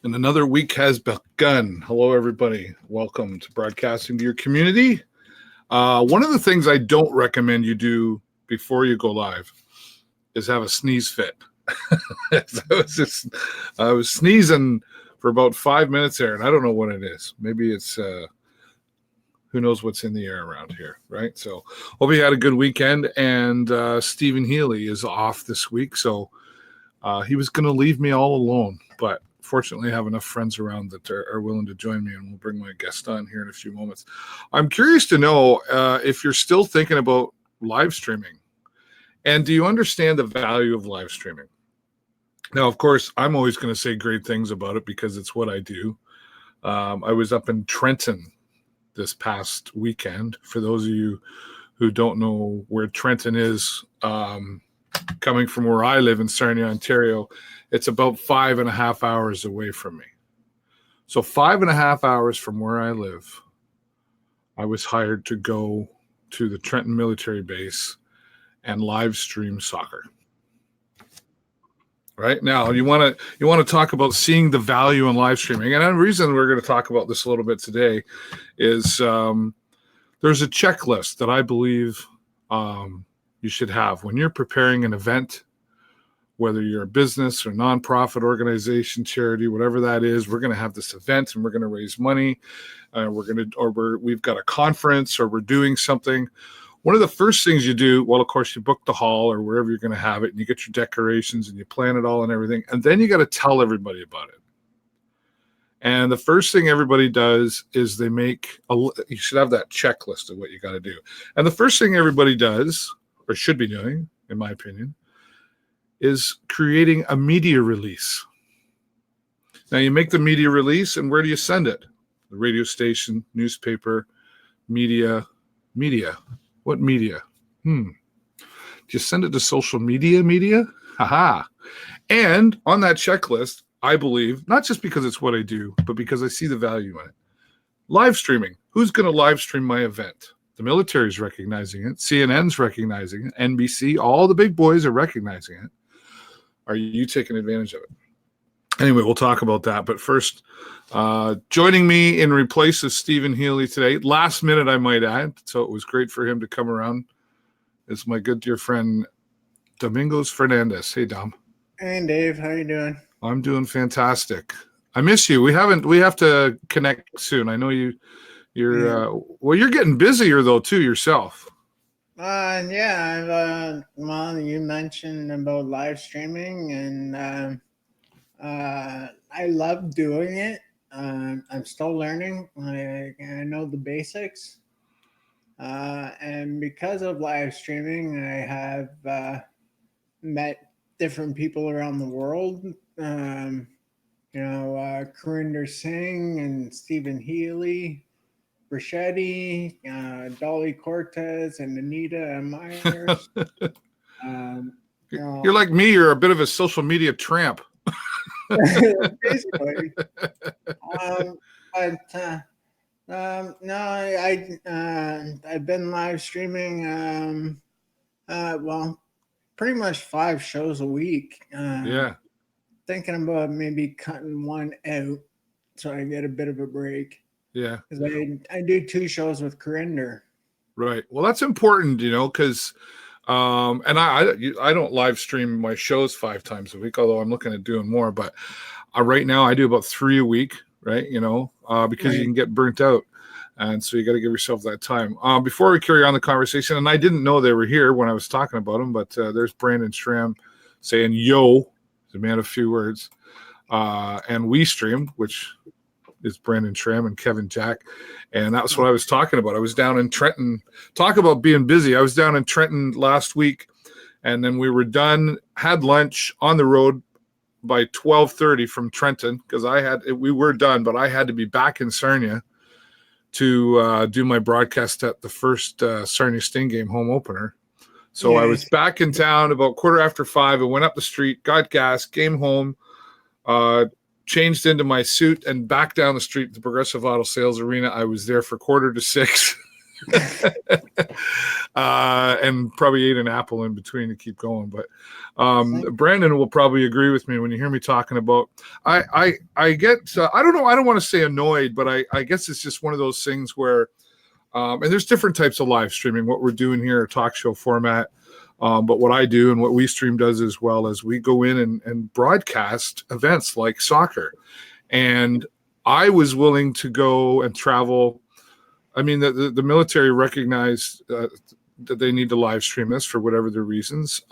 And another week has begun. Hello, everybody. Welcome to Broadcasting to Your Community. One of the things I don't recommend you do before you go live is have a sneeze fit. I was sneezing for about 5 minutes there, and I don't know what it is. Maybe it's who knows what's in the air around here, right? So hope you had a good weekend. And Stephen Healy is off this week, so he was going to leave me all alone, but fortunately I have enough friends around that are willing to join me, and we'll bring my guest on here in a few moments. I'm curious to know if you're still thinking about live streaming, and do you understand the value of live streaming? Now, of course, I'm always going to say great things about it because it's what I do. I was up in Trenton this past weekend. For those of you who don't know where Trenton is, coming from where I live in Sarnia, Ontario, it's about 5.5 hours away from me. So 5.5 hours from where I live, I was hired to go to the Trenton military base and live stream soccer. Right now, you want to talk about seeing the value in live streaming, and the reason we're going to talk about this a little bit today is there's a checklist that I believe you should have when you're preparing an event, whether you're a business or nonprofit organization, charity, whatever that is. We're going to have this event and we're going to raise money. We've got a conference, or we're doing something. One of the first things you do, well, of course, you book the hall or wherever you're going to have it, and you get your decorations and you plan it all and everything. And then you got to tell everybody about it. And the first thing everybody does is you should have that checklist of what you got to do. And the first thing everybody does, or should be doing, in my opinion, is creating a media release. Now, you make the media release, and where do you send it? The radio station, newspaper, media. What media? Do you send it to social media? Haha. And on that checklist, I believe, not just because it's what I do, but because I see the value in it. Live streaming. Who's going to live stream my event? The military's recognizing it. CNN's recognizing it. NBC, all the big boys are recognizing it. Are you taking advantage of it? Anyway, we'll talk about that. But first, joining me in replace of Stephen Healy today, last minute I might add, so it was great for him to come around, is my good dear friend, Domingos Fernandez. Hey, Dom. Hey, Dave. How you doing? I'm doing fantastic. I miss you. We have to connect soon. I know you're getting busier though too yourself. Yeah. Well, you mentioned about live streaming, and I love doing it. I'm still learning. I know the basics, and because of live streaming, I have met different people around the world. Kurinder Singh and Stephen Healy, Brichetti, Dolly Cortez, and Anita Myers. You're like me. You're a bit of a social media tramp. Basically. I've been live streaming. Pretty much 5 shows a week. Yeah. Thinking about maybe cutting one out so I get a bit of a break. Yeah. Because I do 2 shows with Kurinder. Right. Well, that's important, because and I don't live stream my shows 5 times a week, although I'm looking at doing more. But right now I do about 3 a week, right? Because you can get burnt out. And so you got to give yourself that time. Before we carry on the conversation, and I didn't know they were here when I was talking about them, but there's Brandon Schramm saying, yo, he's a man of few words. And We Stream, which is Brandon Schramm and Kevin Jack. And that's what I was talking about. I was down in Trenton. Talk about being busy. I was down in Trenton last week, and then we were done, had lunch on the road by 12:30 from Trenton, because we were done, but I had to be back in Sarnia to do my broadcast at the first Sarnia Sting game home opener. So yes. I was back in town about 5:15. I went up the street, got gas, came home, changed into my suit, and back down the street to the Progressive Auto Sales Arena. I was there for 5:45. And probably ate an apple in between to keep going. But Brandon will probably agree with me when you hear me talking about. I get I don't know. I don't want to say annoyed, but I guess it's just one of those things where. And there's different types of live streaming. What we're doing here, a talk show format. But what I do and what WeStream does as well is we go in and broadcast events like soccer. And I was willing to go and travel. I mean, the military recognized that they need to live stream this for whatever their reasons.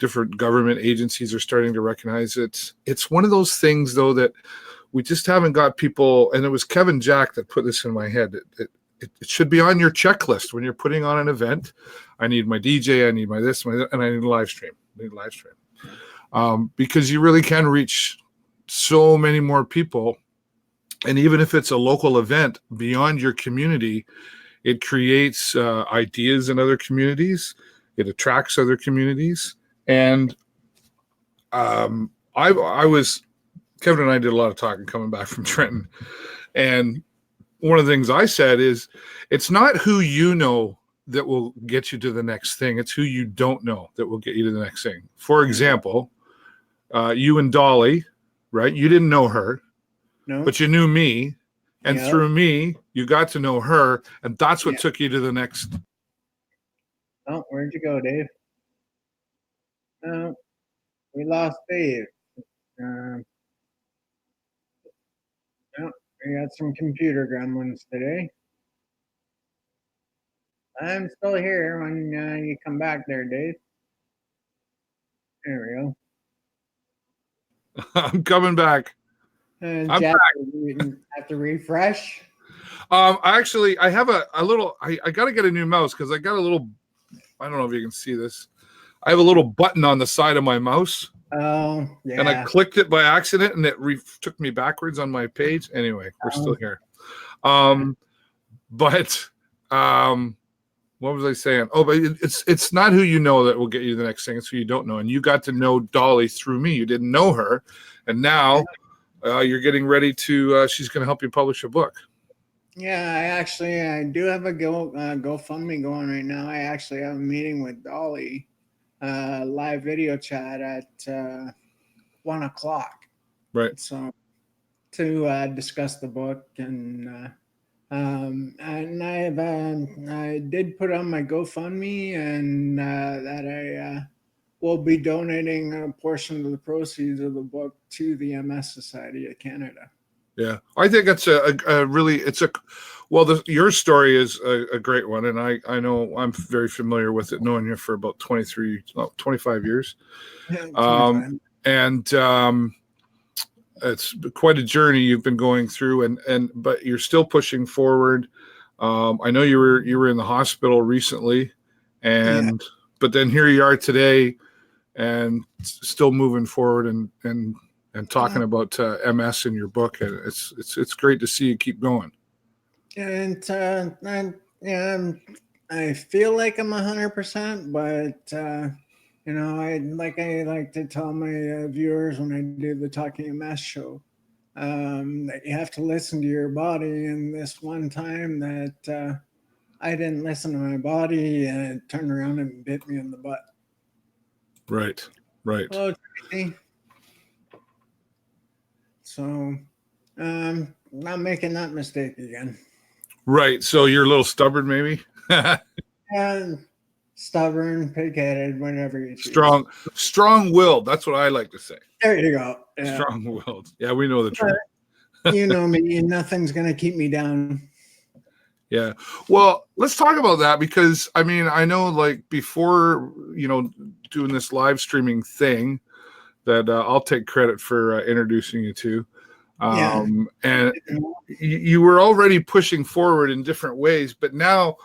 Different government agencies are starting to recognize it. It's one of those things, though, that we just haven't got people. And it was Kevin Jack that put this in my head. It should be on your checklist when you're putting on an event. I need my DJ, I need my this, and I need a live stream. Because you really can reach so many more people. And even if it's a local event beyond your community, it creates ideas in other communities. It attracts other communities. And Kevin and I did a lot of talking coming back from Trenton. And one of the things I said is, it's not who you know that will get you to the next thing. It's who you don't know that will get you to the next thing. For example, you and Dolly, right? You didn't know her, No. but you knew me. And through me, you got to know her. And that's what took you to the next. Oh, where'd you go, Dave? We lost Dave. We got some computer gremlins today. I'm still here when you come back there, Dave. There we go. I'm coming back. I'm back. Have to refresh. Actually, I have a little. I got to get a new mouse because I got a little. I don't know if you can see this. I have a little button on the side of my mouse. Oh, yeah. And I clicked it by accident, and it took me backwards on my page. Anyway, we're still here. But what was I saying? Oh, but it's not who you know that will get you to the next thing. It's who you don't know. And you got to know Dolly through me. You didn't know her, and now you're getting ready to. She's going to help you publish a book. Yeah, I do have a GoFundMe going right now. I actually have a meeting with Dolly. Live video chat at 1:00. Right. So to discuss the book and I did put on my GoFundMe and that I will be donating a portion of the proceeds of the book to the MS Society of Canada. Yeah, I think it's your story is a great one. And I know I'm very familiar with it, knowing you for about 25 years. Yeah, 25. It's quite a journey you've been going through but you're still pushing forward. I know you were in the hospital recently but then here you are today and still moving forward and talking about MS in your book. And it's great to see you keep going. And I feel like I'm 100%, but I like to tell my viewers when I do the Talking MS show that you have to listen to your body. And this one time that I didn't listen to my body, and it turned around and bit me in the butt. Right. Hello, Tracy. So, not making that mistake again. Right. So you're a little stubborn, maybe? And stubborn, pig-headed, whatever you choose. Strong-willed. That's what I like to say. There you go. Yeah. Strong-willed. Yeah, we know the truth. You know me. Nothing's going to keep me down. Yeah. Well, let's talk about that because, I mean, I know like before, doing this live streaming thing that I'll take credit for introducing you to. And you were already pushing forward in different ways, but now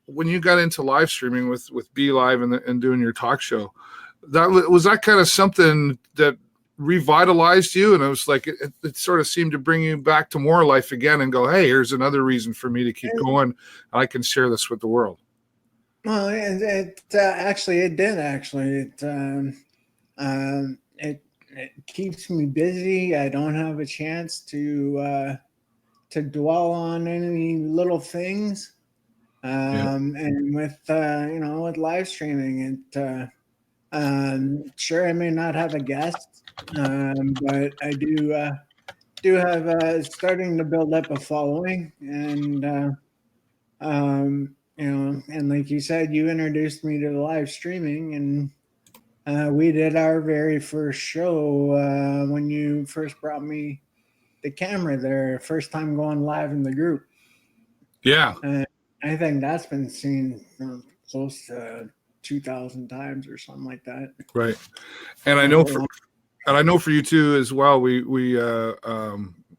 when you got into live streaming with Be Live and doing your talk show, that kind of something that revitalized you, and it was like it sort of seemed to bring you back to more life again and go, hey, here's another reason for me to keep going. I can share this with the world. Well, it did actually. It keeps me busy. I don't have a chance to dwell on any little things. Yeah. And with with live streaming, sure, I may not have a guest, but I do have starting to build up a following, and and like you said, you introduced me to the live streaming, and we did our very first show when you first brought me the camera there, first time going live in the group. Yeah. And I think that's been seen close to 2,000 times or something like that. Right. And I Like, know for you too as well. We a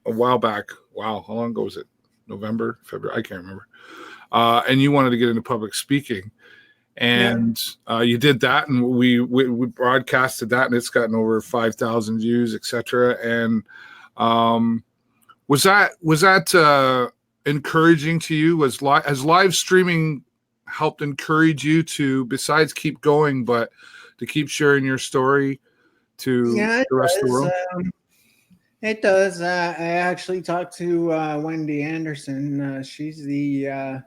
while back. Wow, how long ago was it? November, February? I can't remember. And you wanted to get into public speaking, yeah, and you did that, and we broadcasted that, and it's gotten over 5,000 views, etc. And um, was that encouraging to you? Has live streaming helped encourage you to, besides keep going, but to keep sharing your story to yeah, it the rest of the does. world? It does. I actually talked to Wendy Anderson. She's the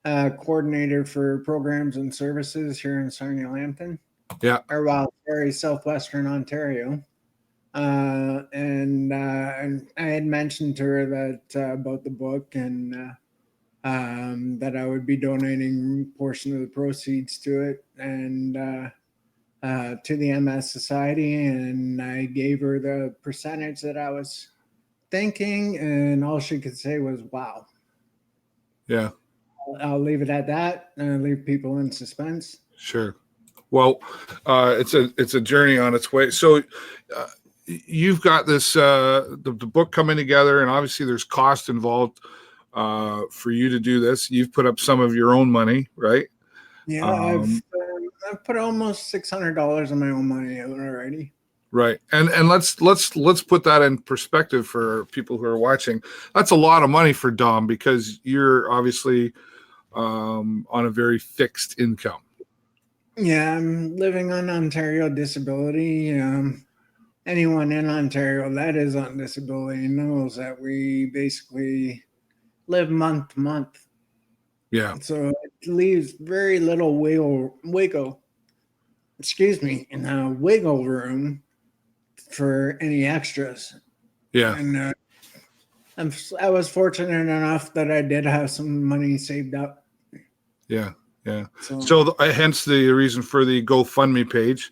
coordinator for programs and services here in Sarnia Lambton, Yeah, or sorry, Southwestern Ontario. And I had mentioned to her that about the book, and that I would be donating a portion of the proceeds to it, and to the MS Society, and I gave her the percentage that I was thinking, and all she could say was, "Wow." yeah, I'll leave it at that and leave people in suspense. sure. Well, it's a journey on its way. So uh, you've got this the book coming together, and obviously there's cost involved for you to do this. You've put up some of your own money, right? Yeah, Um, I've put almost $600 of my own money out already. right, and let's put that in perspective for people who are watching. That's a lot of money for Dom, because you're obviously on a very fixed income. Yeah, I'm living on Ontario disability. Anyone in Ontario that is on disability knows that we basically live month to month. Yeah, So it leaves very little wiggle room for any extras. yeah, And I was fortunate enough that I did have some money saved up. yeah, yeah. So So hence the reason for the GoFundMe page.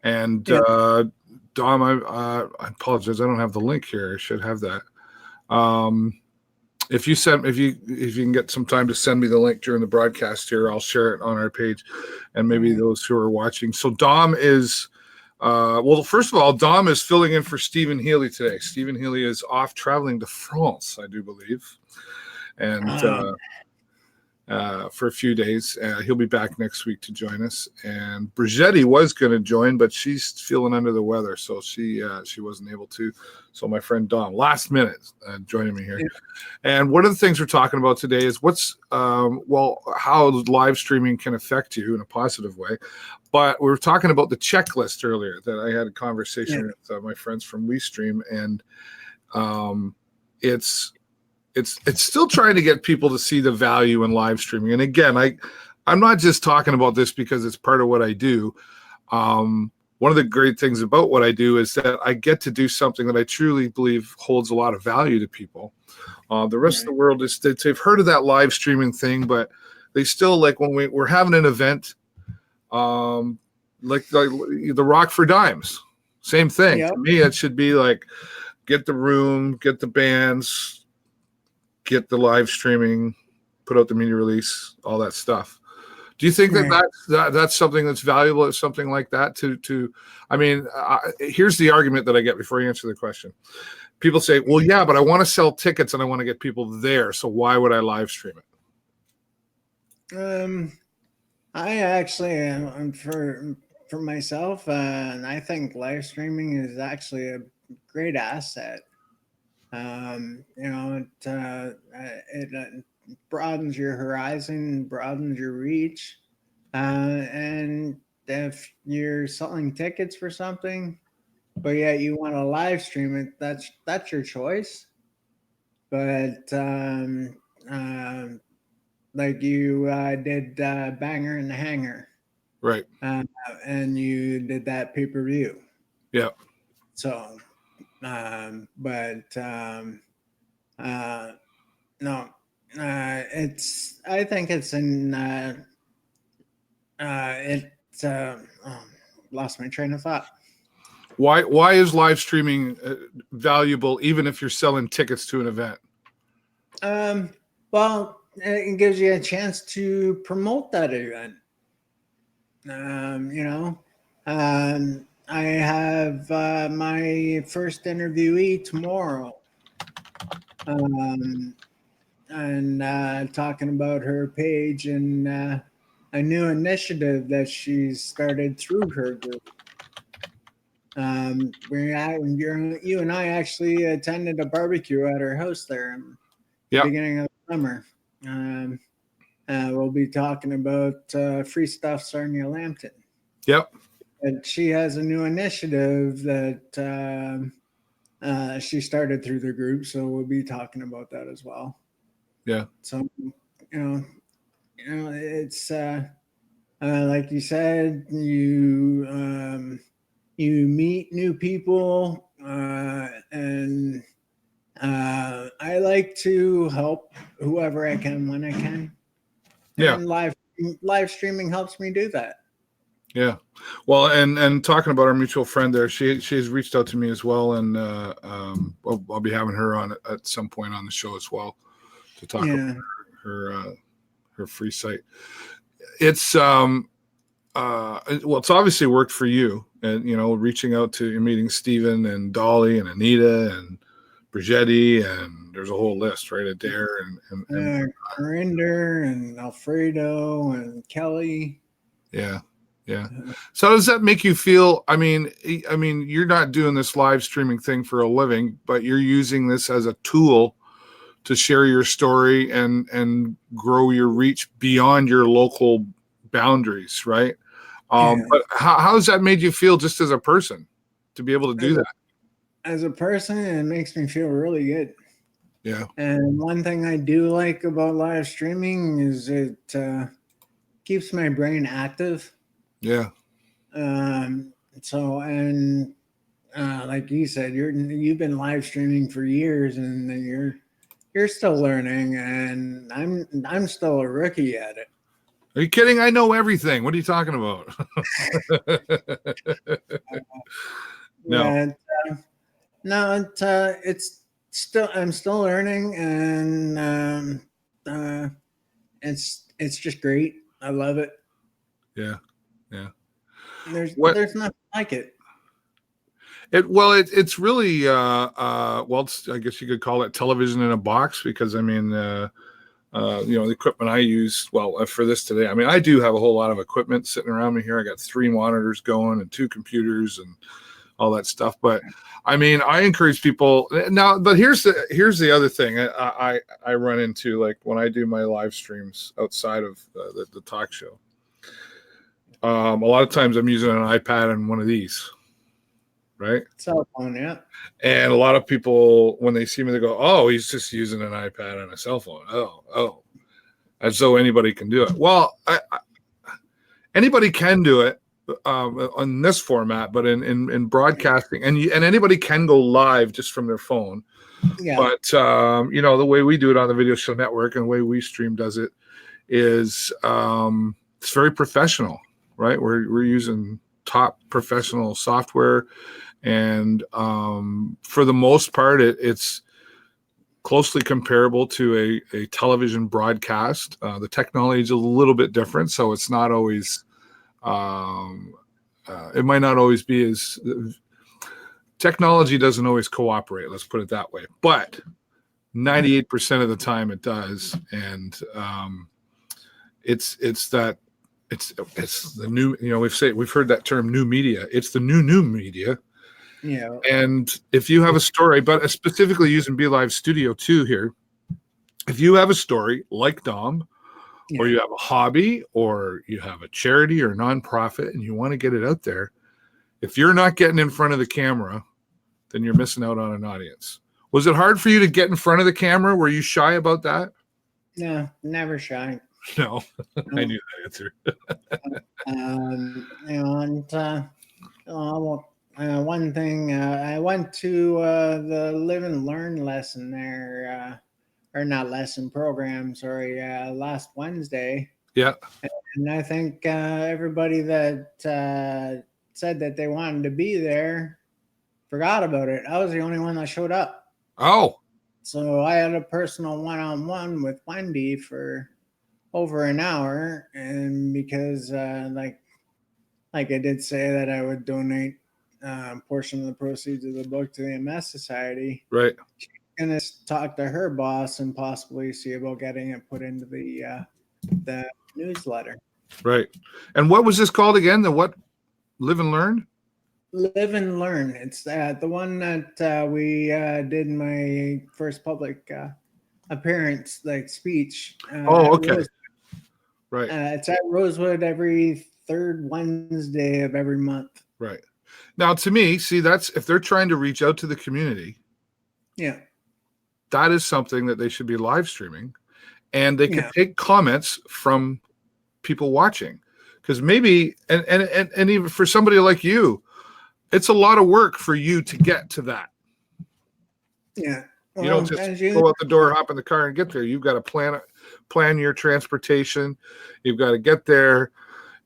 And yeah, Dom, I apologize, I don't have the link here. I should have that. Um, if you can get some time to send me the link during the broadcast here, I'll share it on our page, and maybe those who are watching. So Dom is well, first of all, Dom is filling in for Stephen Healy today. Stephen Healy is off traveling to France, I do believe, and for a few days. He'll be back next week to join us. And Brigetti was going to join, but she's feeling under the weather, so she wasn't able to. So my friend Dom, last minute, joining me here. yeah, And one of the things we're talking about today is how live streaming can affect you in a positive way. But we were talking about the checklist earlier that I had a conversation with my friends from WeStream, and it's still trying to get people to see the value in live streaming. And again, I'm not just talking about this because it's part of what I do. One of the great things about what I do is that I get to do something that I truly believe holds a lot of value to people. The rest of the world they've heard of that live streaming thing, but they still, like when we're having an event, like the Rock for Dimes, same thing. yeah. To me, it should be like, get the room, get the bands, get the live streaming, put out the media release, all that stuff. Do you think Right. that's something that's valuable at something like that? I mean, here's the argument that I get before you answer the question. People say, well, yeah, but I want to sell tickets and I want to get people there. So why would I live stream it? I actually for myself, and I think live streaming is actually a great asset. It broadens your horizon, broadens your reach, and if you're selling tickets for something, but yet you want to live stream it, that's your choice. But like you did Banger and the Hanger, Right. uh, and you did that pay-per-view. Yeah. So, but uh, no, it's. I think it's in. It. Lost my train of thought. Why is live streaming valuable, even if you're selling tickets to an event? Um, well, it gives you a chance to promote that event. You know, I have my first interviewee tomorrow, um, and talking about her page and a new initiative that she's started through her group. You and I actually attended a barbecue at her house there in the Yeah. beginning of the summer. Um, we'll be talking about Free Stuff Sarnia Lambton. Yep. And she has a new initiative that she started through the group, so we'll be talking about that as well. Yeah. So, it's like you said, you meet new people, and I like to help whoever I can when I can, Yeah. and live streaming helps me do that. Yeah. Well, and talking about our mutual friend there, she's reached out to me as well, and I'll be having her on at some point on the show as well to talk about her free site. It's well, it's obviously worked for you, and reaching out to meeting Stephen and Dolly and Anita and Brigetti, and there's a whole list, right? Adair and Corinder and Alfredo and Kelly. Yeah. Yeah. So how does that make you feel? I mean, you're not doing this live streaming thing for a living, but you're using this as a tool to share your story and grow your reach beyond your local boundaries, right? But how has that made you feel just as a person to be able to do that? As a person, it makes me feel really good. Yeah. And one thing I do like about live streaming is it keeps my brain active. Yeah. So, and like you said, you've been live streaming for years, and you're still learning, and I'm still a rookie at it. Are you kidding? I know everything. What are you talking about? No. Yeah, no, it's still I'm still learning, and it's just great. I love it. Yeah. Yeah. There's nothing like it. It's really I guess you could call it television in a box, because I mean the equipment I use for this today. I mean, I do have a whole lot of equipment sitting around me here. I got 3 monitors going and 2 computers and all that stuff. But I mean, I encourage people now. But here's the other thing I run into, like when I do my live streams outside of the talk show. A lot of times I'm using an iPad and one of these. Right? Cell phone, yeah. And a lot of people, when they see me, they go, "Oh, he's just using an iPad and a cell phone." Oh, as though anybody can do it. Well, anybody can do it on this format, but in broadcasting, and anybody can go live just from their phone. Yeah. But the way we do it on the Video Show Network and the way we stream does it is it's very professional, right? We're using top professional software. And for the most part, it's closely comparable to a television broadcast. The technology is a little bit different, so it's not always. It might not always be as. Technology doesn't always cooperate. Let's put it that way. But 98% of the time, it does, and it's the new. We've heard that term, new media. It's the new media. Yeah. And if you have a story, but specifically using Be Live Studio 2 here, if you have a story like Dom, or you have a hobby, or you have a charity or nonprofit, and you want to get it out there, if you're not getting in front of the camera, then you're missing out on an audience. Was it hard for you to get in front of the camera? Were you shy about that? No, never shy. No, I No. knew that answer. And one thing, I went to the Live and Learn lesson there, or not lesson program, sorry, last Wednesday. Yeah. And I think everybody that said that they wanted to be there forgot about it. I was the only one that showed up. Oh, So I had a personal one-on-one with Wendy for over an hour, and because like I did say that I would donate a portion of the proceeds of the book to the MS Society, right. and just talk to her boss and possibly see about getting it put into the newsletter. Right. And what was this called again? The what? Live and Learn? Live and Learn. It's the one that we did my first public appearance, like speech. Oh, okay. Right. It's at Rosewood every third Wednesday of every month. Right. Now, to me, see, that's if they're trying to reach out to the community, Yeah. that is something that they should be live streaming, and they could Yeah. take comments from people watching, because maybe and even for somebody like you, it's a lot of work for you to get to that. Yeah. You don't just go out the door, hop in the car, and get there. You've got to plan your transportation. You've got to get there,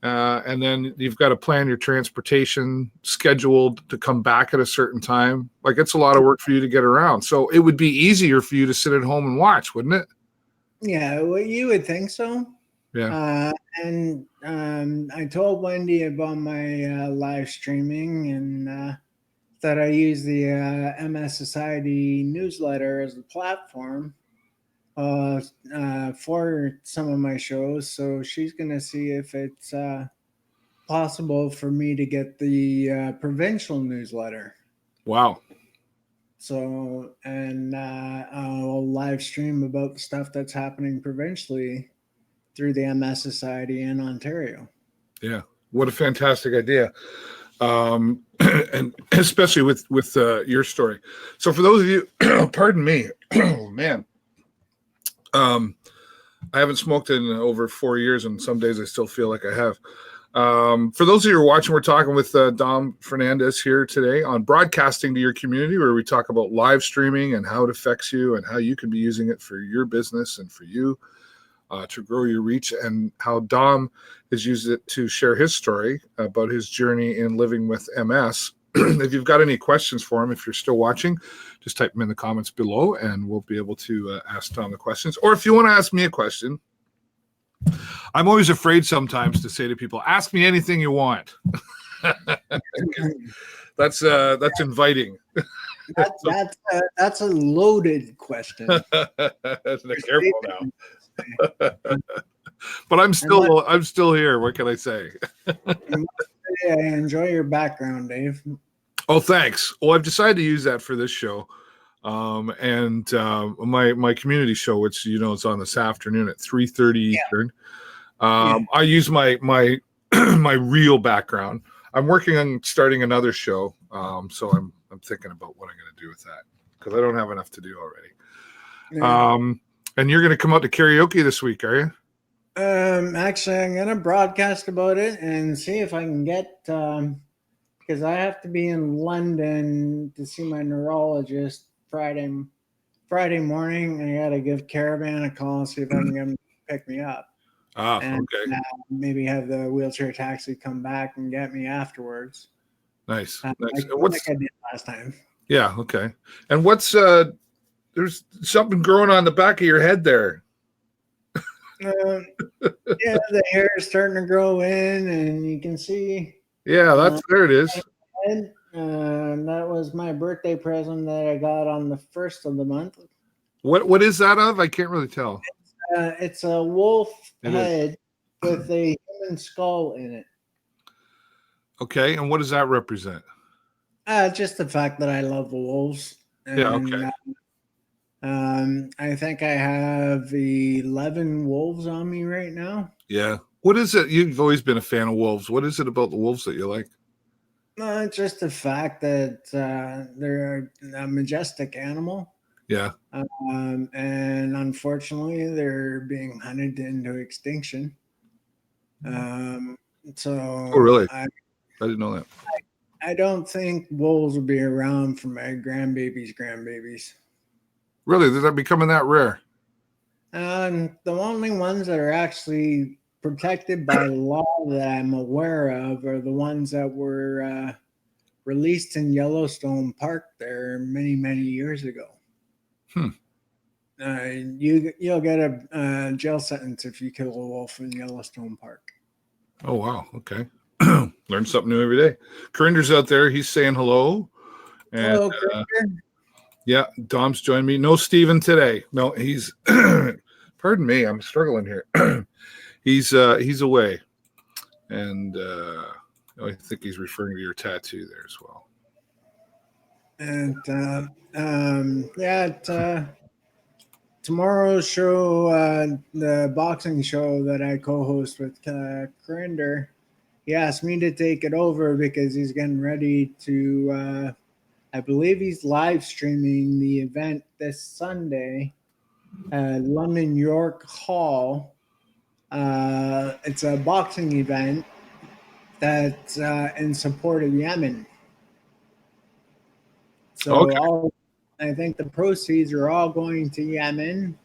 and then you've got to plan your transportation scheduled to come back at a certain time. Like, it's a lot of work for you to get around. So it would be easier for you to sit at home and watch, wouldn't it? Yeah, well, you would think so. Yeah. And I told Wendy about my live streaming, and that I use the MS Society newsletter as a platform for some of my shows. So she's going to see if it's possible for me to get the provincial newsletter. Wow. So, and I'll live stream about the stuff that's happening provincially through the MS Society in Ontario. Yeah. What a fantastic idea. And especially with your story. So for those of you, pardon me, oh man, I haven't smoked in over 4 years, and some days I still feel like I have. For those of you who are watching, we're talking with Dom Fernandez here today on broadcasting to your community, where we talk about live streaming and how it affects you and how you can be using it for your business and for you to grow your reach, and how Dom has used it to share his story about his journey in living with MS. If you've got any questions for him, if you're still watching, just type them in the comments below and we'll be able to ask Dom the questions. Or if you want to ask me a question, I'm always afraid sometimes to say to people, ask me anything you want. That's inviting. That's a loaded question. Careful now. But I'm still here. What can I say? I enjoy your background, Dave. Oh, thanks. Well, I've decided to use that for this show, and my community show, which is on this afternoon at 3:30 Eastern. I use my my real background. I'm working on starting another show, so I'm thinking about what I'm going to do with that, because I don't have enough to do already. Yeah. And you're going to come out to karaoke this week, are you? Actually, I'm going to broadcast about it and see if I can get, because I have to be in London to see my neurologist Friday morning. I got to give Caravan a call and see if I can get him to pick me up. Okay. Maybe have the wheelchair taxi come back and get me afterwards. Nice. Like I did last time. Yeah. Okay. And what's there's something growing on the back of your head there. Yeah, the hair is starting to grow in, and you can see. Yeah, there it is. That was my birthday present that I got on the 1st of the month. What is that of? I can't really tell. It's a wolf head with a human skull in it. Okay, and what does that represent? Just the fact that I love the wolves. And, yeah, okay. I think I have 11 wolves on me right now. Yeah. What is it? You've always been a fan of wolves. What is it about the wolves that you like? Just the fact that they're a majestic animal. Yeah. And unfortunately, they're being hunted into extinction. Um, Oh, so really? I, I didn't know that. I don't think wolves will be around for my grandbabies. Really? They're becoming that rare? The only ones that are actually protected by law that I'm aware of are the ones that were released in Yellowstone Park there many years ago. Hmm. You'll get a jail sentence if you kill a wolf in Yellowstone Park. Oh, wow. Okay. Learn something new every day. Corinder's out there. He's saying hello. And Hello, Critter. yeah, Dom's joined me. No Steven today. No, he's pardon me, I'm struggling here. He's away. And I think he's referring to your tattoo there as well. And tomorrow's show, the boxing show that I co-host with Crinder, he asked me to take it over because he's getting ready to. I believe he's live streaming the event this Sunday at London York Hall. It's a boxing event that's in support of Yemen. So Okay. I think the proceeds are all going to Yemen.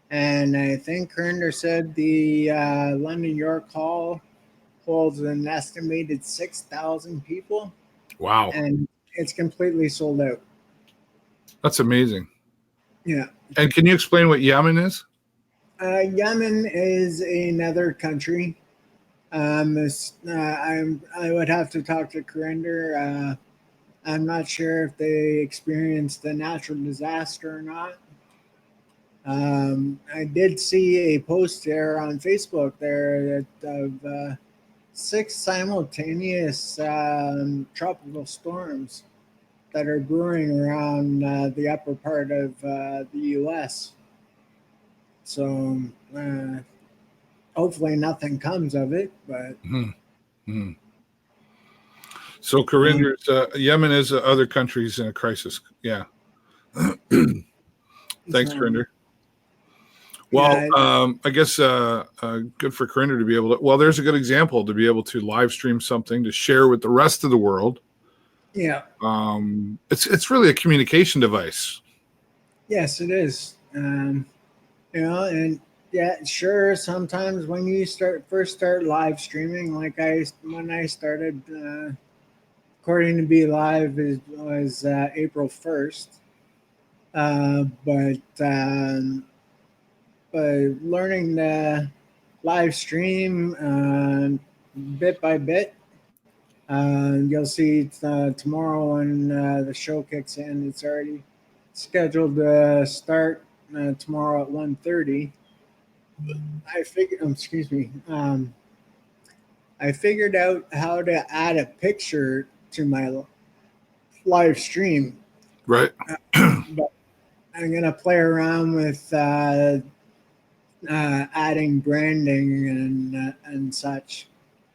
And I think Kerner said the London York Hall holds an estimated 6,000 people, Wow. and it's completely sold out. That's amazing. Yeah. And can you explain what Yemen is? Yemen is another country. I would have to talk to Kerender. I'm not sure if they experienced a natural disaster or not. I did see a post there on Facebook there that of 6 simultaneous tropical storms that are brewing around the upper part of the U.S. So hopefully nothing comes of it, but Mm-hmm. So Corinder's Yemen is other countries in a crisis. Yeah. Thanks, so Corinder. Well, yeah, I guess good for Corinder to be able to. Well, there's a good example to be able to live stream something to share with the rest of the world. yeah, It's really a communication device. yes, it is. And yeah, sure. Sometimes when you first start live streaming, like when I started, according to Be Live, it was April 1st. But learning to live stream bit by bit. You'll see tomorrow when the show kicks in. It's already scheduled to start tomorrow at 1:30. I figured. Excuse me. I figured out how to add a picture to my live stream, Right. but I'm gonna play around with adding branding and such.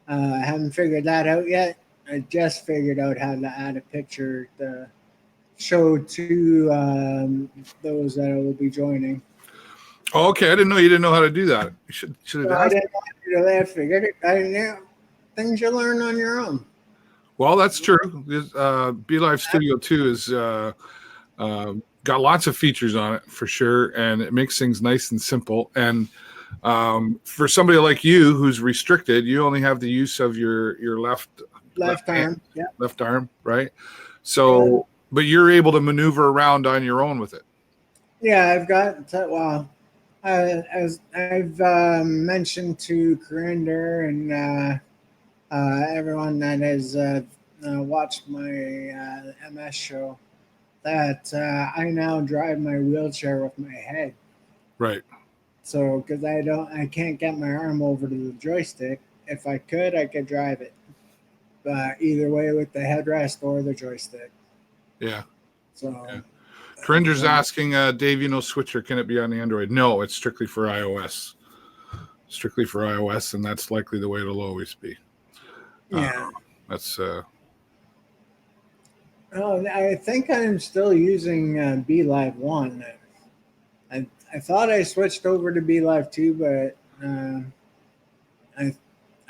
I haven't figured that out yet. I just figured out how to add a picture to show to those that will be joining. Oh, okay. I didn't know you didn't know how to do that. You should have So I asked. didn't know I figured it. Things you learn on your own. Well, that's true. Be Live Studio 2 is got lots of features on it for sure, and it makes things nice and simple. And for somebody like you who's restricted, you only have the use of your left Left hand, arm. Yeah. left arm, right? Yeah. So, but you're able to maneuver around on your own with it. Yeah, I've got well, as I've mentioned to Corinder and everyone that has watched my MS show, that I now drive my wheelchair with my head. Right. So, because I can't get my arm over to the joystick. If I could drive it. Either way, with the headrest or the joystick. Yeah. So, Yeah. Corinder's asking, Dave, Switcher, can it be on Android? No, it's strictly for iOS. Strictly for iOS, and that's likely the way it'll always be. yeah. That's Oh, I think I'm still using Be Live 1. I thought I switched over to Be Live 2, but I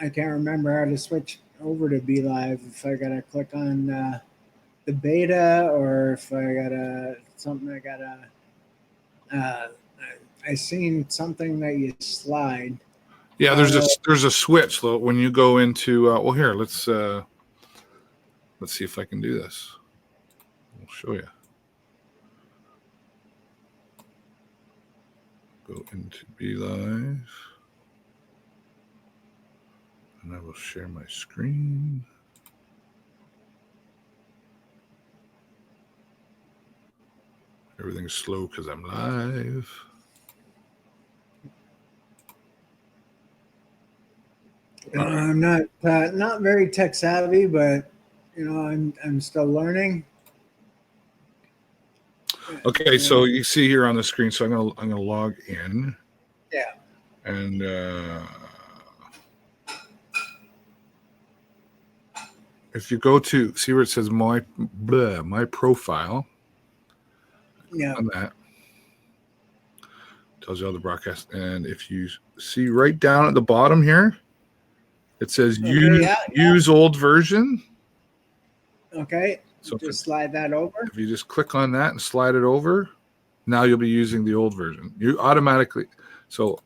I can't remember how to switch over to Be Live. If I gotta click on the beta, or if I gotta something I gotta. Uh, I seen something that you slide. Yeah, Uh, there's a switch though when you go into. Well, here let's see if I can do this. I'll show you. Go into Be Live, and I will share my screen. Everything's slow because I'm live. I'm not very tech savvy, but I'm still learning. Okay, so you see here on the screen. So I'm gonna log in. Yeah. And if you go to see where it says my profile, Yeah. on that tells you all the broadcast. And if you see right down at the bottom here, it says Okay, use old version. Okay. So just slide that over. If you just click on that and slide it over, now you'll be using the old version. You automatically. So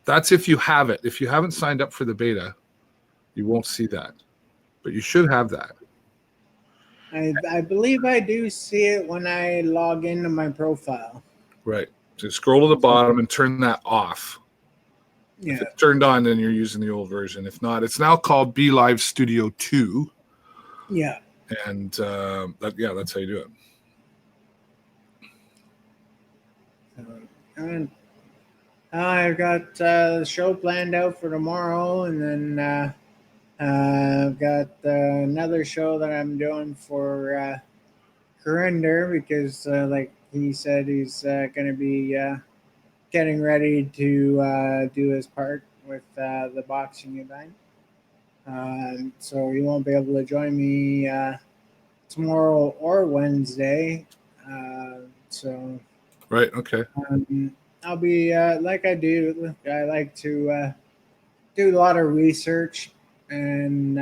that's if you have it. If you haven't signed up for the beta, you won't see that. But you should have that. I believe I do see it when I log into my profile. Right. So scroll to the bottom and turn that off. Yeah. If it's turned on, then you're using the old version. If not, it's now called Be Live Studio 2. Yeah. And that's how you do it. And I've got the show planned out for tomorrow, and then I've got another show that I'm doing for Corinder, because like he said, he's going to be getting ready to do his part with the boxing event. So he won't be able to join me tomorrow or Wednesday. So Right. Okay. I'll be like I do. I like to do a lot of research, and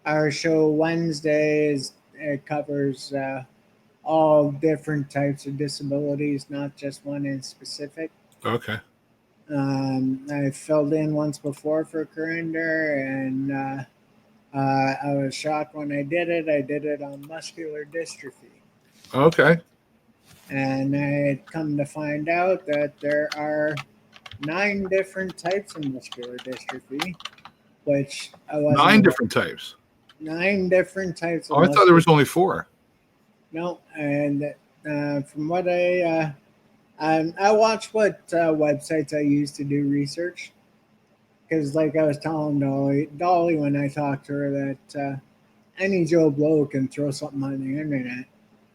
our show Wednesdays, it covers all different types of disabilities, not just one in specific. Okay. I filled in once before for Corinder, and I was shocked when I did it. I did it on muscular dystrophy. Okay. And I had come to find out that there are 9 different types of muscular dystrophy, which I wasn't 9 aware. different types. 9 different types of I thought there was only 4. No, and from what I watch what websites I use to do research, because like I was telling Dolly when I talked to her, that any Joe Blow can throw something on the internet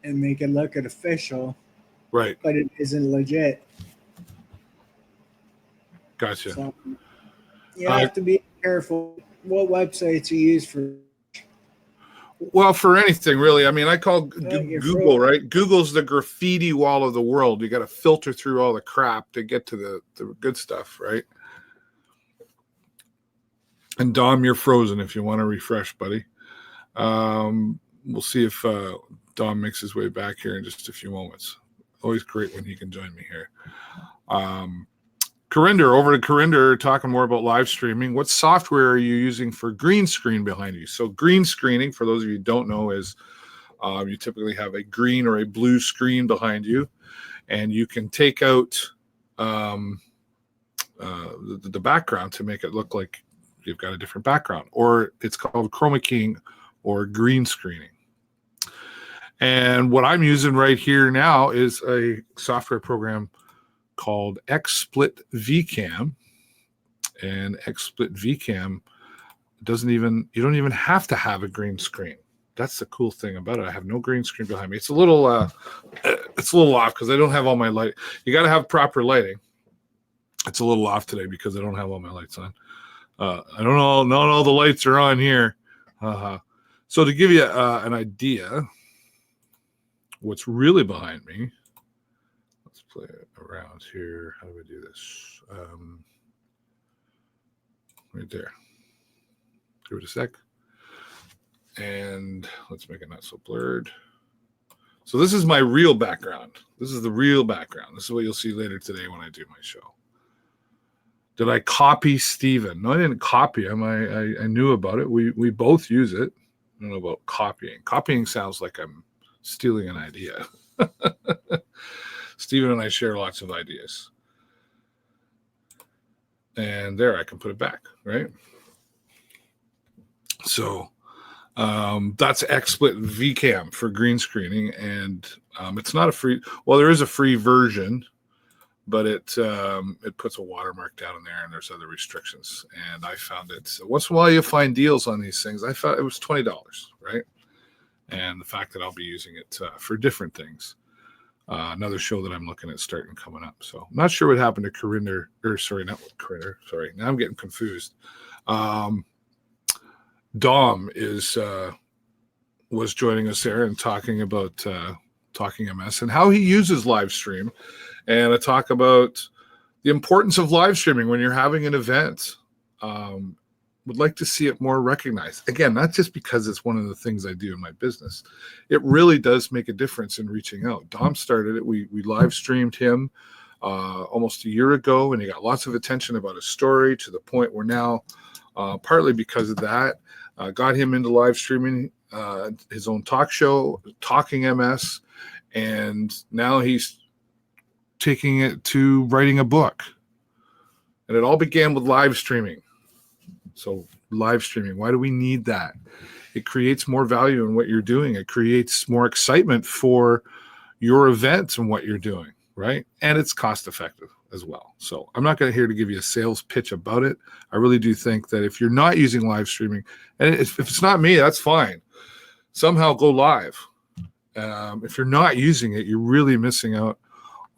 and make it look official, Right. but it isn't legit. Gotcha. So you have to be careful what websites you use for. Well, for anything really. I mean, I call Google, right? Google's the graffiti wall of the world. You got to filter through all the crap to get to the good stuff, right? And Dom, you're frozen if you want to refresh, buddy. We'll see if Dom makes his way back here in just a few moments. Always great when he can join me here. Corinder, over to Corinder, talking more about live streaming. What software are you using for green screen behind you? So green screening, for those of you who don't know, is you typically have a green or a blue screen behind you, and you can take out the background to make it look like you've got a different background, or it's called chroma keying or green screening. And what I'm using right here now is a software program called XSplit VCam, and XSplit VCam you don't even have to have a green screen. That's the cool thing about it. I have no green screen behind me. It's a little off because I don't have all my light. You got to have proper lighting. It's a little off today because I don't have all my lights on. I don't know. Not all the lights are on here. So to give you an idea, what's really behind me, let's play it around here. How do we do this? Right there. Give it a sec. And let's make it not so blurred. So this is my real background. This is the real background. This is what you'll see later today when I do my show. Did I copy Steven? No, I didn't copy him. I knew about it. We both use it. I don't know about copying. Copying sounds like I'm stealing an idea. Steven and I share lots of ideas. And there, I can put it back, right? So that's XSplit VCam for green screening. And it's not a free, well, there is a free version, but it puts a watermark down in there, and there's other restrictions. And I found it, once in a while you find deals on these things. I found it was $20, right? And the fact that I'll be using it for different things. Another show that I'm looking at starting coming up. So I'm not sure what happened to Corinder, or sorry, not Corinder. Sorry, now I'm getting confused. Dom was joining us there and talking about Talking MS and how he uses live stream. And I talk about the importance of live streaming when you're having an event. Would like to see it more recognized. Again, not just because it's one of the things I do in my business. It really does make a difference in reaching out. Dom started it. We live streamed him almost a year ago, and he got lots of attention about his story, to the point where now, partly because of that, got him into live streaming his own talk show, Talking MS, and now he's taking it to writing a book. And it all began with live streaming. So live streaming, why do we need that? It creates more value in what you're doing. It creates more excitement for your events and what you're doing, right? And it's cost effective as well. So I'm not going to here to give you a sales pitch about it. I really do think that if you're not using live streaming, and if it's not me, that's fine. Somehow go live. If you're not using it, you're really missing out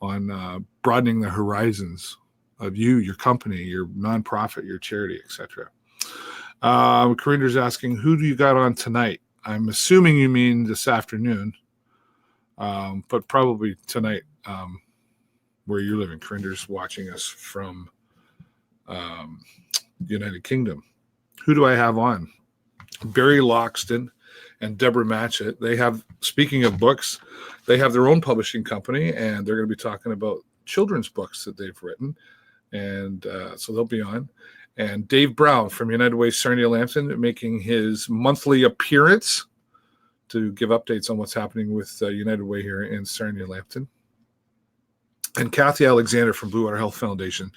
on broadening the horizons of you, your company, your nonprofit, your charity, etc. Corinder's asking, who do you got on tonight? I'm assuming you mean this afternoon, but probably tonight, where you're living. Corinder's watching us from the United Kingdom. Who do I have on? Barry Loxton and Deborah Matchett. They have, speaking of books, they have their own publishing company, and they're going to be talking about children's books that they've written. And so they'll be on. And Dave Brown from United Way Sarnia Lambton making his monthly appearance to give updates on what's happening with United Way here in Sarnia Lambton. And Kathy Alexander from Blue Water Health Foundation.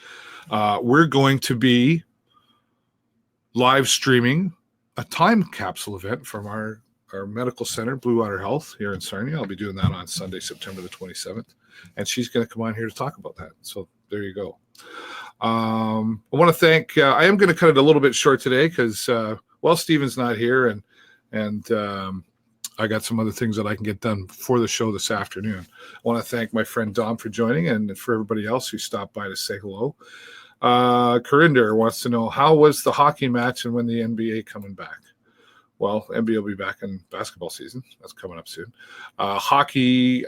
We're going to be live streaming a time capsule event from our medical center, Blue Water Health, here in Sarnia. I'll be doing that on Sunday, September the 27th. And she's going to come on here to talk about that. So there you go. I want to thank, I am going to cut it a little bit short today because, Steven's not here, and I got some other things that I can get done for the show this afternoon. I want to thank my friend Dom for joining, and for everybody else who stopped by to say hello. Corinder wants to know, how was the hockey match and when the NBA coming back? Well, NBA will be back in basketball season. That's coming up soon. Hockey,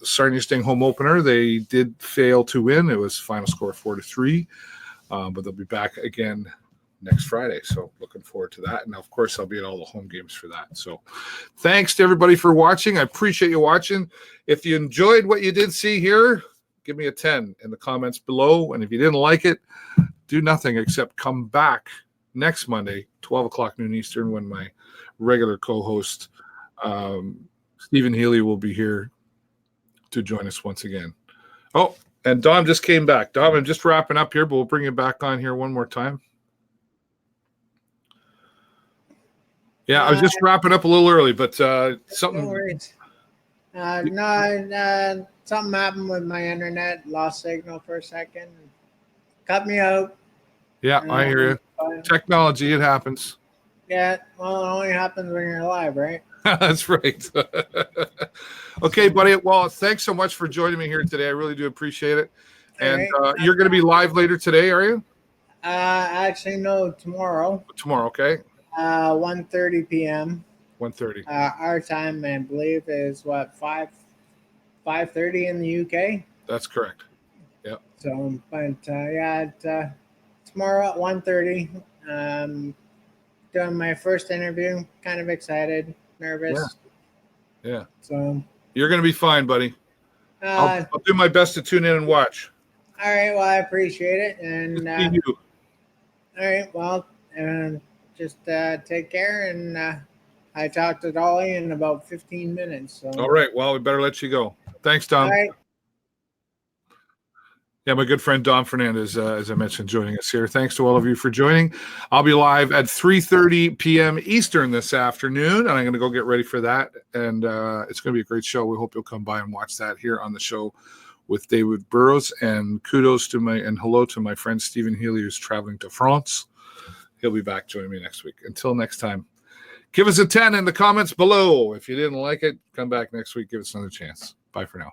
Sarnia Sting home opener. They did fail to win. It was final score 4-3, but they'll be back again next Friday. So looking forward to that. And of course, I'll be at all the home games for that. So thanks to everybody for watching. I appreciate you watching. If you enjoyed what you did see here, give me a 10 in the comments below. And if you didn't like it, do nothing except come back next Monday, 12 o'clock noon Eastern, when my regular co-host, Stephen Healy, will be here to join us once again. Oh, and Dom just came back. Dom, I'm just wrapping up here, but we'll bring you back on here one more time. Yeah, I was just wrapping up a little early, but something. No worries. Something happened with my internet. Lost signal for a second. Cut me out. Yeah, I hear you. Technology, it happens. Yeah, well, it only happens when you're live, right? That's right. Okay, buddy. Well, thanks so much for joining me here today. I really do appreciate it. And you're going to be live later today, are you? Actually, no, tomorrow. Tomorrow, okay. 1:30 p.m. 1:30. Our time, I believe, is what 5:30 in the UK. That's correct. Yep. So, but tomorrow at 1:30. Doing my first interview. Kind of excited, nervous. Yeah. So You're going to be fine, buddy. uh, I'll do my best to tune in and watch. all right. Well, I appreciate it, and Good seeing you. all right. Well, just take care, and I talked to Dolly in about 15 minutes. So All right. Well, we better let you go. Thanks, Tom. all right. Yeah, my good friend Dom Fernandez, as I mentioned, joining us here. Thanks to all of you for joining. I'll be live at 3:30 p.m. Eastern this afternoon, and I'm going to go get ready for that. And it's going to be a great show. We hope you'll come by and watch that here on the show with David Burrows. And kudos to hello to my friend Stephen Healy, who's traveling to France. He'll be back joining me next week. Until next time, give us a 10 in the comments below. If you didn't like it, come back next week. Give us another chance. Bye for now.